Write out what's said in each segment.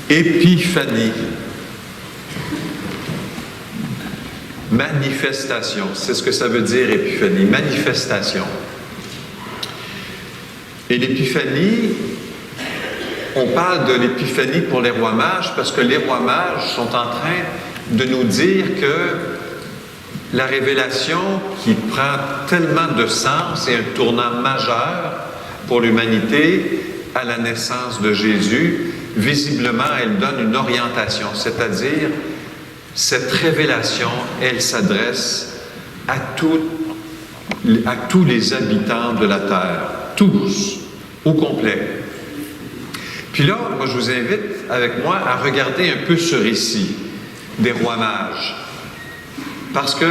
Épiphanie. Manifestation. C'est ce que ça veut dire, épiphanie. Manifestation. Et l'épiphanie, on parle de l'épiphanie pour les rois mages parce que les rois mages sont en train de nous dire que la révélation qui prend tellement de sens et un tournant majeur pour l'humanité à la naissance de Jésus, visiblement, elle donne une orientation, c'est-à-dire cette révélation, elle s'adresse à tous les habitants de la terre, tous, au complet. Puis là, moi, je vous invite avec moi à regarder un peu ce récit des rois mages. Parce que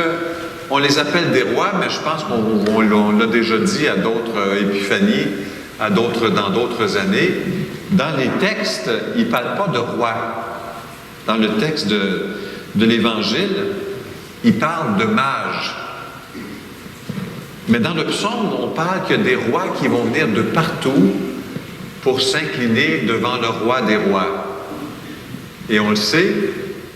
on les appelle des rois, mais je pense qu'on l'a déjà dit à d'autres épiphanies, dans d'autres années. Dans les textes, ils ne parlent pas de rois. Dans le texte de l'Évangile, ils parlent de mages. Mais dans le psaume, on parle qu'il y a des rois qui vont venir de partout pour s'incliner devant le roi des rois. Et on le sait,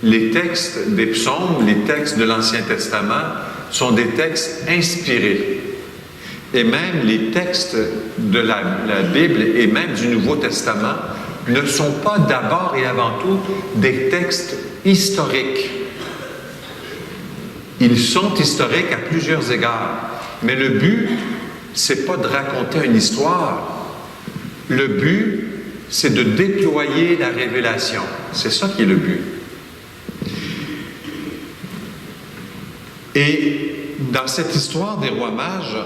les textes des psaumes, les textes de l'Ancien Testament, sont des textes inspirés. Et même les textes de la Bible et même du Nouveau Testament ne sont pas d'abord et avant tout des textes historiques. Ils sont historiques à plusieurs égards. Mais le but, c'est pas de raconter une histoire. Le but, c'est de déployer la révélation. C'est ça qui est le but. Et dans cette histoire des rois mages,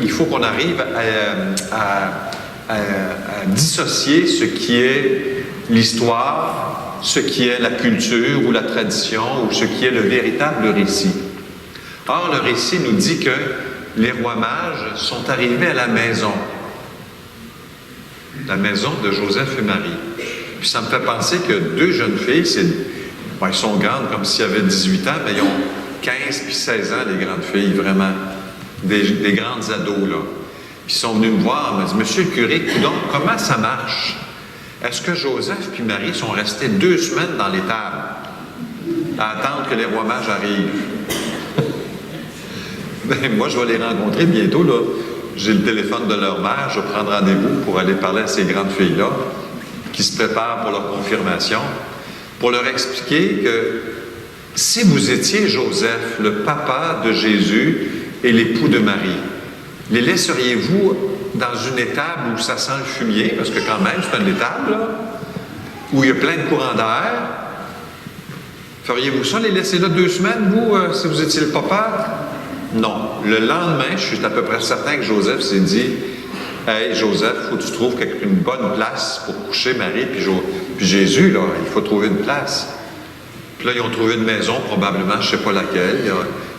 il faut qu'on arrive à dissocier ce qui est l'histoire, ce qui est la culture ou la tradition, ou ce qui est le véritable récit. Or, le récit nous dit que les rois mages sont arrivés à la maison de Joseph et Marie. Puis ça me fait penser que deux jeunes filles, elles sont grandes comme s'il y avait 18 ans, mais ils ont 15 puis 16 ans, les grandes filles, vraiment. Des grandes ados, là. Puis ils sont venus me voir, ils m'ont dit, « Monsieur le curé, donc, comment ça marche? Est-ce que Joseph puis Marie sont restés 2 semaines dans l'étable à attendre que les rois mages arrivent? » Ben, moi, je vais les rencontrer bientôt, là. J'ai le téléphone de leur mère, je vais prendre rendez-vous pour aller parler à ces grandes filles-là, qui se préparent pour leur confirmation, pour leur expliquer que si vous étiez Joseph, le papa de Jésus et l'époux de Marie, les laisseriez-vous dans une étable où ça sent le fumier, parce que quand même, c'est une étable, là, où il y a plein de courants d'air? Feriez-vous ça, les laisser là 2 semaines, vous, si vous étiez le papa? Non. Le lendemain, je suis à peu près certain que Joseph s'est dit, « Hey, Joseph, il faut que tu trouves une bonne place pour coucher Marie puis Jésus, là, il faut trouver une place. » Puis là, ils ont trouvé une maison, probablement, je ne sais pas laquelle.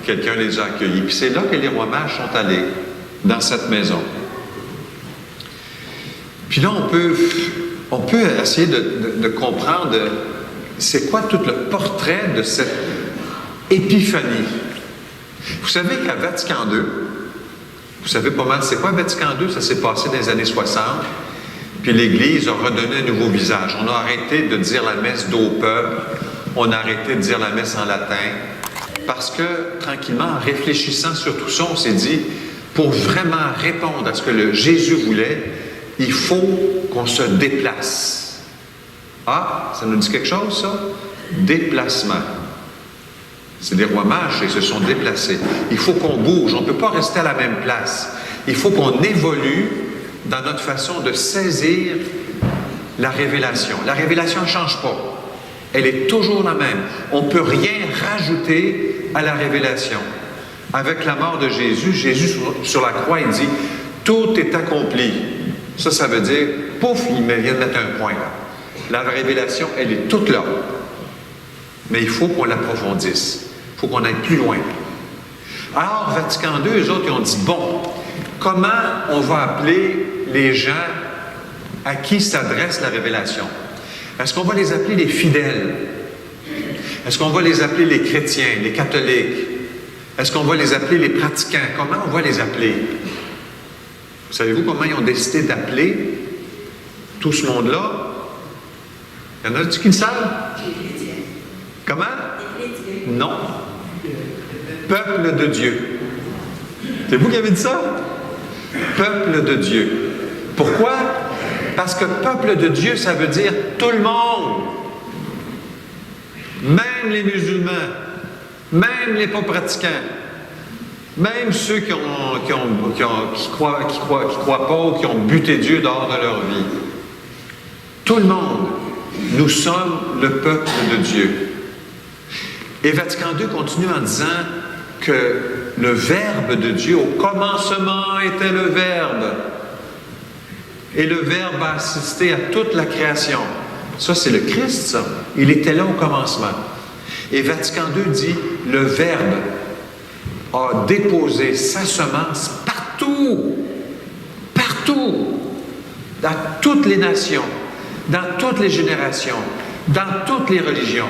Quelqu'un les a accueillis. Puis c'est là que les rois mages sont allés, dans cette maison. Puis là, on peut essayer de comprendre c'est quoi tout le portrait de cette épiphanie. Vous savez qu'à Vatican II, vous savez pas mal c'est quoi Vatican II? Ça s'est passé dans les années 60. Puis l'Église a redonné un nouveau visage. On a arrêté de dire la messe d'au peuple. On a arrêté de dire la messe en latin. Parce que, tranquillement, en réfléchissant sur tout ça, on s'est dit, pour vraiment répondre à ce que Jésus voulait, il faut qu'on se déplace. Ah, ça nous dit quelque chose, ça? Déplacement. C'est des rois mages, ils se sont déplacés. Il faut qu'on bouge, on ne peut pas rester à la même place. Il faut qu'on évolue dans notre façon de saisir la révélation. La révélation ne change pas. Elle est toujours la même. On ne peut rien rajouter à la révélation. Avec la mort de Jésus, sur la croix, il dit « Tout est accompli ». Ça veut dire, pouf, il vient de mettre un point là. La révélation, elle est toute là. Mais il faut qu'on l'approfondisse. Il faut qu'on aille plus loin. Alors, Vatican II, eux autres, ils ont dit, bon, comment on va appeler les gens à qui s'adresse la révélation? Est-ce qu'on va les appeler les fidèles? Est-ce qu'on va les appeler les chrétiens, les catholiques? Est-ce qu'on va les appeler les pratiquants? Comment on va les appeler? Savez-vous comment ils ont décidé d'appeler tout ce monde-là? Y en a-tu qui le savent? Comment? Non. Peuple de Dieu. C'est vous qui avez dit ça? Peuple de Dieu. Pourquoi? Parce que peuple de Dieu, ça veut dire tout le monde. Même les musulmans, même les pas pratiquants, même ceux qui croient pas ou qui ont buté Dieu dehors de leur vie. Tout le monde, nous sommes le peuple de Dieu. Et Vatican II continue en disant que le Verbe de Dieu, au commencement était le Verbe. Et le Verbe a assisté à toute la création. Ça, c'est le Christ, ça. Il était là au commencement. Et Vatican II dit, le Verbe a déposé sa semence partout, partout, dans toutes les nations, dans toutes les générations, dans toutes les religions.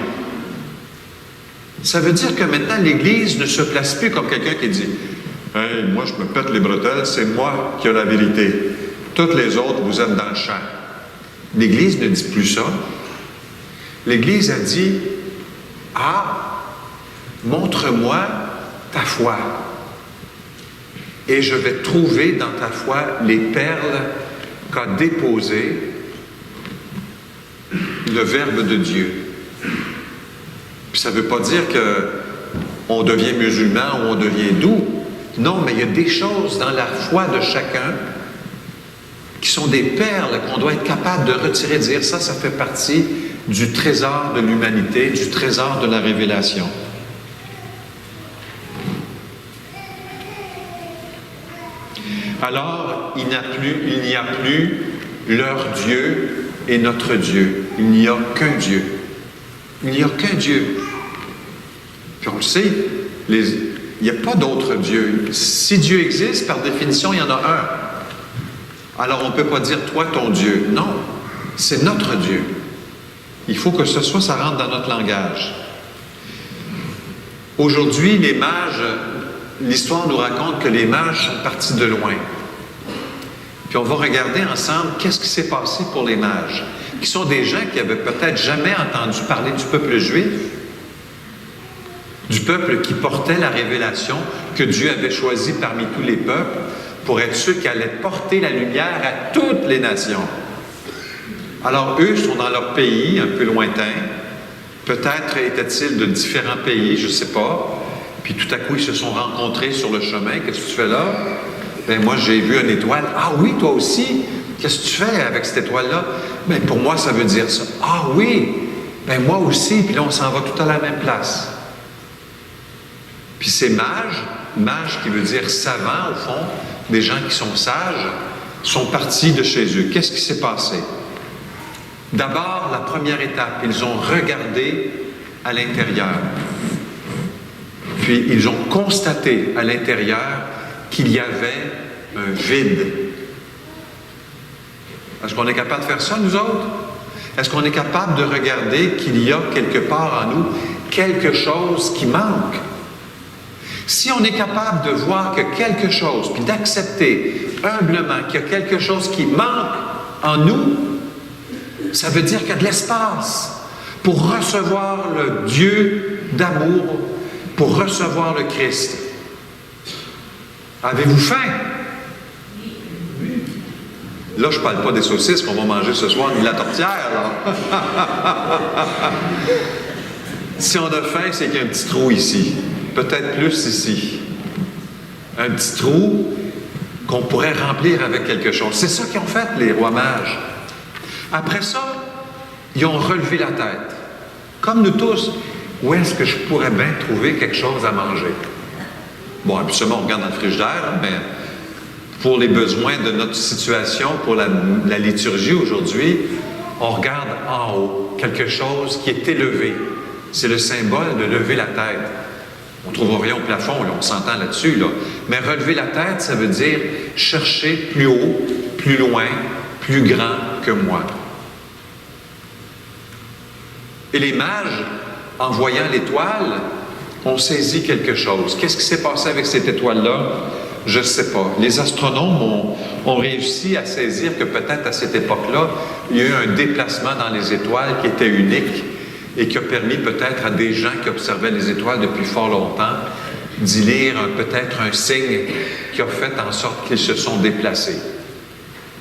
Ça veut dire que maintenant, l'Église ne se place plus comme quelqu'un qui dit « Hey, moi, je me pète les bretelles, c'est moi qui ai la vérité. Toutes les autres, vous êtes dans le champ. » L'Église ne dit plus ça. L'Église a dit « Ah, montre-moi ta foi. Et je vais trouver dans ta foi les perles qu'a déposées le Verbe de Dieu. » Puis ça ne veut pas dire qu'on devient musulman ou on devient doux. Non, mais il y a des choses dans la foi de chacun qui sont des perles qu'on doit être capable de retirer, de dire ça fait partie du trésor de l'humanité, du trésor de la révélation. Alors, il n'y a plus leur Dieu et notre Dieu. Il n'y a qu'un Dieu. Il n'y a qu'un Dieu. Puis on le sait, il n'y a pas d'autre Dieu. Si Dieu existe, par définition, il y en a un. Alors on ne peut pas dire « toi, ton Dieu ». Non, c'est notre Dieu. Il faut que ce soit, ça rentre dans notre langage. Aujourd'hui, les mages, l'histoire nous raconte que les mages sont partis de loin. Puis on va regarder ensemble qu'est-ce qui s'est passé pour les mages, qui sont des gens qui avaient peut-être jamais entendu parler du peuple juif, du peuple qui portait la révélation que Dieu avait choisi parmi tous les peuples pour être ceux qui allaient porter la lumière à toutes les nations. Alors eux sont dans leur pays un peu lointain, peut-être étaient-ils de différents pays, je ne sais pas, puis tout à coup ils se sont rencontrés sur le chemin. Qu'est-ce que tu fais là? Ben moi j'ai vu une étoile. Ah oui, toi aussi? Qu'est-ce que tu fais avec cette étoile-là? Ben pour moi ça veut dire ça. Ah oui? Ben moi aussi, puis là on s'en va tout à la même place. Puis ces mages, mage qui veut dire savant au fond, des gens qui sont sages, sont partis de chez eux. Qu'est-ce qui s'est passé? D'abord, la première étape, ils ont regardé à l'intérieur. Puis ils ont constaté à l'intérieur qu'il y avait un vide. Est-ce qu'on est capable de faire ça, nous autres? Est-ce qu'on est capable de regarder qu'il y a quelque part en nous quelque chose qui manque? Si on est capable de voir que quelque chose, puis d'accepter humblement qu'il y a quelque chose qui manque en nous, ça veut dire qu'il y a de l'espace pour recevoir le Dieu d'amour, pour recevoir le Christ. Avez-vous faim? Là, je ne parle pas des saucisses qu'on va manger ce soir, ni de la tourtière, là. Si on a faim, c'est qu'il y a un petit trou ici. Peut-être plus ici. Un petit trou qu'on pourrait remplir avec quelque chose. C'est ça qu'ils ont fait, les rois mages. Après ça, ils ont relevé la tête. Comme nous tous, où est-ce que je pourrais bien trouver quelque chose à manger? Bon, habituellement, on regarde dans le frigidaire, mais pour les besoins de notre situation, pour la liturgie aujourd'hui, on regarde en haut, quelque chose qui est élevé. C'est le symbole de lever la tête. On ne trouve rien au plafond, là, on s'entend là-dessus. Là. Mais relever la tête, ça veut dire chercher plus haut, plus loin, plus grand que moi. Et les mages, en voyant l'étoile, ont saisi quelque chose. Qu'est-ce qui s'est passé avec cette étoile-là? Je ne sais pas. Les astronomes ont réussi à saisir que peut-être à cette époque-là, il y a eu un déplacement dans les étoiles qui était unique et qui a permis peut-être à des gens qui observaient les étoiles depuis fort longtemps d'y lire peut-être un signe qui a fait en sorte qu'ils se sont déplacés.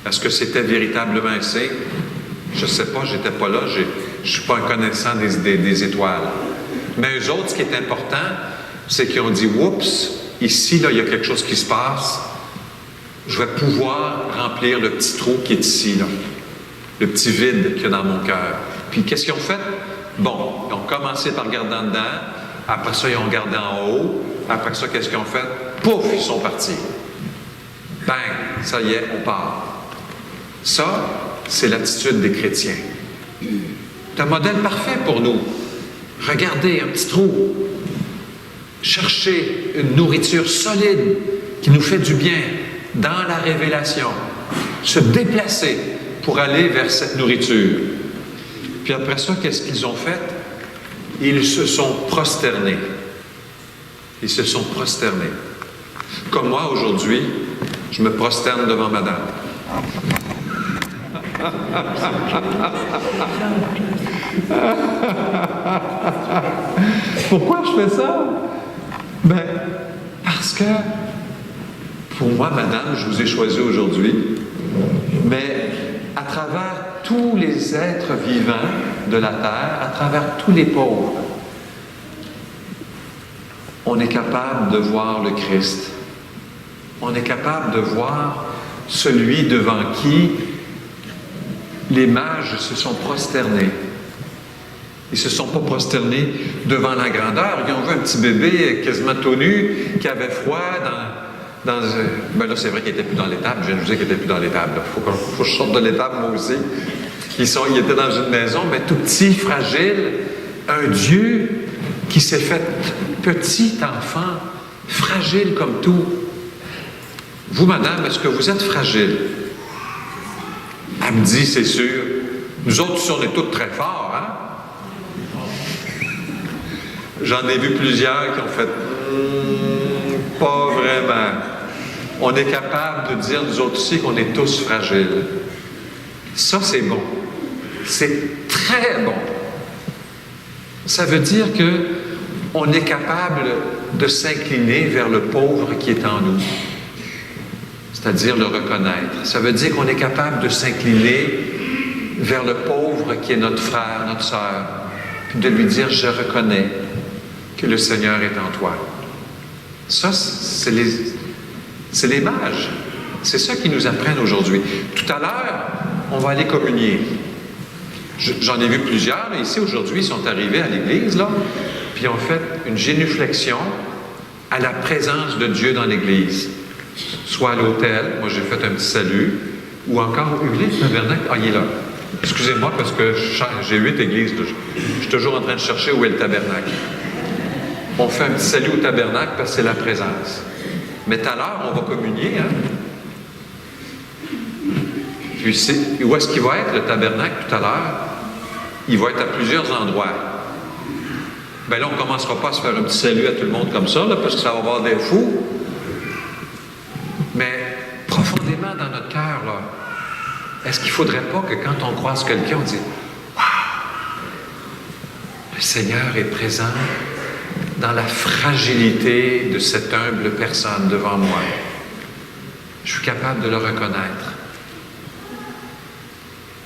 Est-ce que c'était véritablement un signe? Je ne sais pas, je n'étais pas là, je ne suis pas un connaissant des étoiles. Mais eux autres, ce qui est important, c'est qu'ils ont dit, oups, ici, là, il y a quelque chose qui se passe. Je vais pouvoir remplir le petit trou qui est ici, là. Le petit vide qu'il y a dans mon cœur. Puis, qu'est-ce qu'ils ont fait? Bon, ils ont commencé par regarder en dedans. Après ça, ils ont regardé en haut. Après ça, qu'est-ce qu'ils ont fait? Pouf, ils sont partis. Bang, ça y est, on part. Ça, c'est l'attitude des chrétiens. C'est un modèle parfait pour nous. Regardez, un petit trou. Chercher une nourriture solide qui nous fait du bien dans la révélation. Se déplacer pour aller vers cette nourriture. Puis après ça, qu'est-ce qu'ils ont fait? Ils se sont prosternés. Ils se sont prosternés. Comme moi, aujourd'hui, je me prosterne devant Madame. Pourquoi je fais ça? Ben, parce que, pour moi, Madame, je vous ai choisi aujourd'hui, mais à travers tous les êtres vivants de la terre, à travers tous les pauvres, on est capable de voir le Christ. On est capable de voir celui devant qui les mages se sont prosternés. Ils ne se sont pas prosternés devant la grandeur. Ils ont vu un petit bébé quasiment tout nu, qui avait froid ben là, c'est vrai qu'il n'était plus dans l'étable. Je viens de vous dire qu'il n'était plus dans l'étable. Il faut que je sorte de l'étable, moi aussi. Ils étaient dans une maison, mais tout petit, fragile. Un Dieu qui s'est fait petit enfant, fragile comme tout. Vous, madame, est-ce que vous êtes fragile? Elle me dit, c'est sûr. Nous autres, on est tous très forts, hein? J'en ai vu plusieurs qui ont fait pas vraiment. On est capable de dire, nous autres aussi, qu'on est tous fragiles. Ça, c'est bon. C'est très bon. Ça veut dire qu'on est capable de s'incliner vers le pauvre qui est en nous. C'est-à-dire le reconnaître. Ça veut dire qu'on est capable de s'incliner vers le pauvre qui est notre frère, notre sœur, puis de lui dire, je reconnais que le Seigneur est en toi. Ça, c'est les mages. C'est ça qu'ils nous apprennent aujourd'hui. Tout à l'heure, on va aller communier. J'en ai vu plusieurs, là, ici, aujourd'hui, ils sont arrivés à l'église, là, puis ils ont fait une génuflexion à la présence de Dieu dans l'église. Soit à l'hôtel, moi j'ai fait un petit salut, ou encore, vous voulez le tabernacle? Ah, il est là. Excusez-moi, parce que j'ai 8 églises, là. Je suis toujours en train de chercher où est le tabernacle. On fait un petit salut au tabernacle parce que c'est la présence. Mais tout à l'heure, on va communier, hein? Puis où est-ce qu'il va être, le tabernacle, tout à l'heure? Il va être à plusieurs endroits. Bien là, on ne commencera pas à se faire un petit salut à tout le monde comme ça, là, parce que ça va avoir des fous. Mais profondément dans notre cœur, là, est-ce qu'il ne faudrait pas que quand on croise quelqu'un, on dise « Wow! Le Seigneur est présent dans la fragilité de cette humble personne devant moi. Je suis capable de le reconnaître. »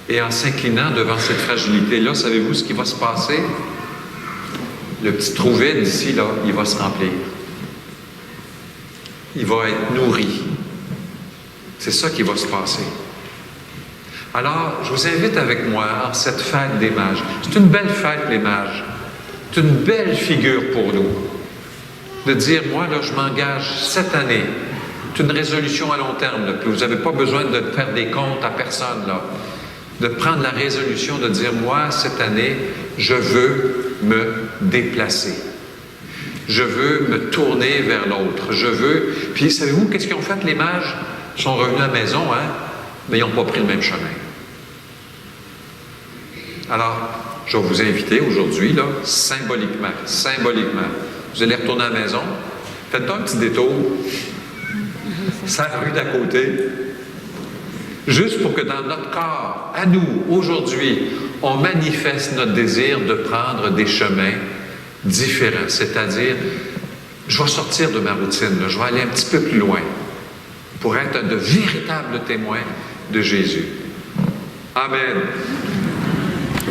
Et en s'inclinant devant cette fragilité-là, savez-vous ce qui va se passer? Le petit trou vide ici, là, il va se remplir. Il va être nourri. C'est ça qui va se passer. Alors, je vous invite avec moi en cette fête des mages. C'est une belle fête, les mages. C'est une belle figure pour nous. De dire, moi, là, je m'engage cette année. C'est une résolution à long terme, là, puis vous n'avez pas besoin de faire des comptes à personne, là. De prendre la résolution de dire, moi, cette année, je veux me déplacer. Je veux me tourner vers l'autre. Je veux... Puis, savez-vous, qu'est-ce qu'ils ont fait, les mages? Ils sont revenus à la maison, hein? Mais ils n'ont pas pris le même chemin. Alors, je vais vous inviter aujourd'hui, là, symboliquement, vous allez retourner à la maison, faites un petit détour, sa rue d'à côté, juste pour que dans notre corps, à nous, aujourd'hui, on manifeste notre désir de prendre des chemins différents. C'est-à-dire, je vais sortir de ma routine, là, je vais aller un petit peu plus loin pour être de véritables témoins de Jésus. Amen.